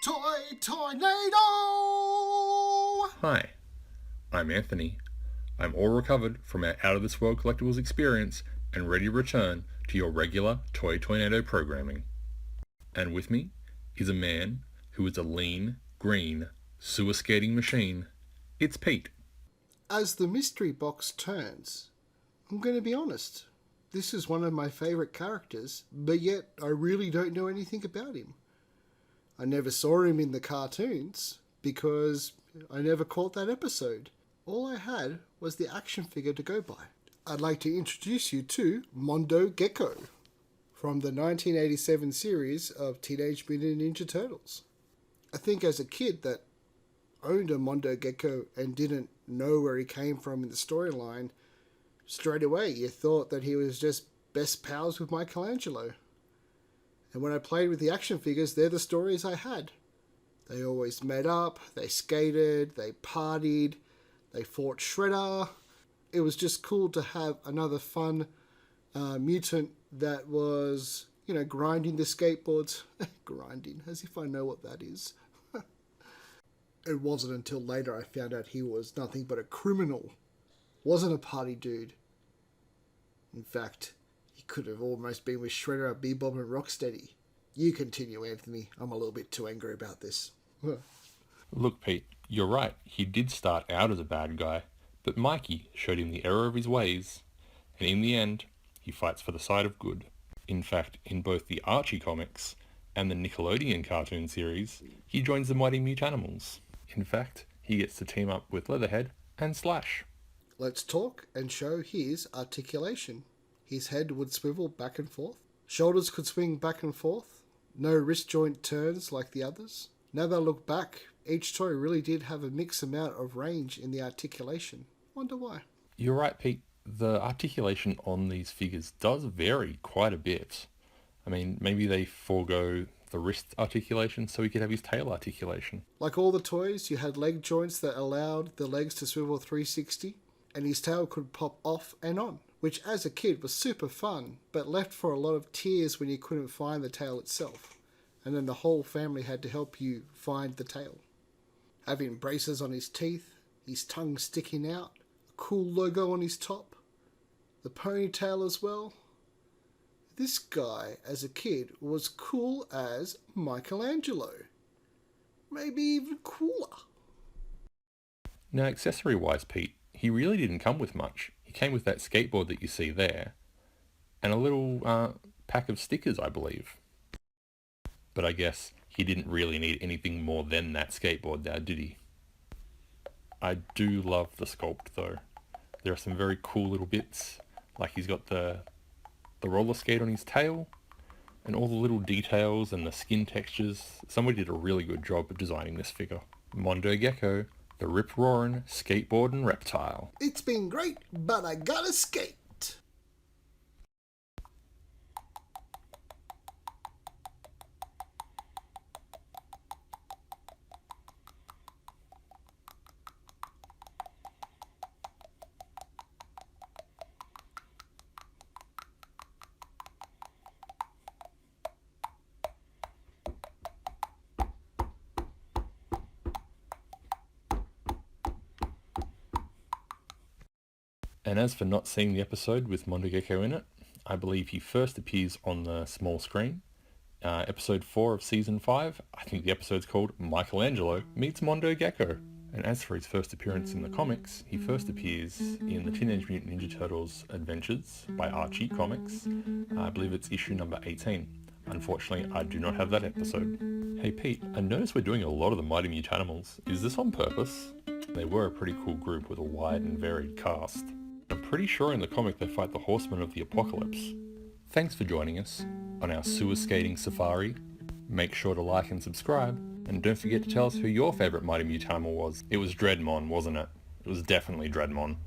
ToyToynado! Hi, I'm Anthony. I'm all recovered from our out-of-this-world collectibles experience and ready to return to your regular ToyToynado programming. And with me is a man who is a lean, green, sewer-skating machine. It's Pete. As the mystery box turns, I'm going to be honest. This is one of my favourite characters, but yet I really don't know anything about him. I never saw him in the cartoons because I never caught that episode. All I had was the action figure to go by. I'd like to introduce you to Mondo Gecko from the 1987 series of Teenage Mutant Ninja Turtles. I think as a kid that owned a Mondo Gecko and didn't know where he came from in the storyline, straight away you thought that he was just best pals with Michelangelo. And when I played with the action figures, they're the stories I had. They always met up, they skated, they partied, they fought Shredder. It was just cool to have another fun mutant that was, grinding the skateboards. Grinding, as if I know what that is. It wasn't until later I found out he was nothing but a criminal. Wasn't a party dude. In fact, he could have almost been with Shredder, Bebop and Rocksteady. You continue, Anthony. I'm a little bit too angry about this. Look, Pete, you're right. He did start out as a bad guy, but Mikey showed him the error of his ways, and in the end, he fights for the side of good. In fact, in both the Archie comics and the Nickelodeon cartoon series, he joins the Mighty Mutanimals. In fact, he gets to team up with Leatherhead and Slash. Let's talk and show his articulation. His head would swivel back and forth. Shoulders could swing back and forth. No wrist joint turns like the others. Now that I look back, each toy really did have a mixed amount of range in the articulation. Wonder why. You're right, Pete. The articulation on these figures does vary quite a bit. I mean, maybe they forego the wrist articulation so he could have his tail articulation. Like all the toys, you had leg joints that allowed the legs to swivel 360, and his tail could pop off and on, which as a kid was super fun, but left for a lot of tears when you couldn't find the tail itself. And then the whole family had to help you find the tail. Having braces on his teeth, his tongue sticking out, a cool logo on his top, the ponytail as well. This guy, as a kid, was cool as Michelangelo. Maybe even cooler. Now, accessory-wise, Pete, he really didn't come with much. He came with that skateboard that you see there, and a little pack of stickers, I believe. But I guess he didn't really need anything more than that skateboard now, did he? I do love the sculpt, though. There are some very cool little bits, like he's got the roller skate on his tail, and all the little details and the skin textures. Somebody did a really good job of designing this figure. Mondo Gecko, the rip-roaring skateboarding reptile. It's been great, but I gotta skate. And as for not seeing the episode with Mondo Gecko in it, I believe he first appears on the small screen. Episode 4 of Season 5, I think the episode's called Michelangelo Meets Mondo Gecko. And as for his first appearance in the comics, he first appears in the Teenage Mutant Ninja Turtles Adventures by Archie Comics. I believe it's issue number 18. Unfortunately, I do not have that episode. Hey Pete, I noticed we're doing a lot of the Mighty Mutanimals. Is this on purpose? They were a pretty cool group with a wide and varied cast. I'm pretty sure in the comic they fight the Horsemen of the Apocalypse. Thanks for joining us on our sewer skating safari. Make sure to like and subscribe, and don't forget to tell us who your favourite Mighty Mutanimal was. It was Dreadmon, wasn't it? It was definitely Dreadmon.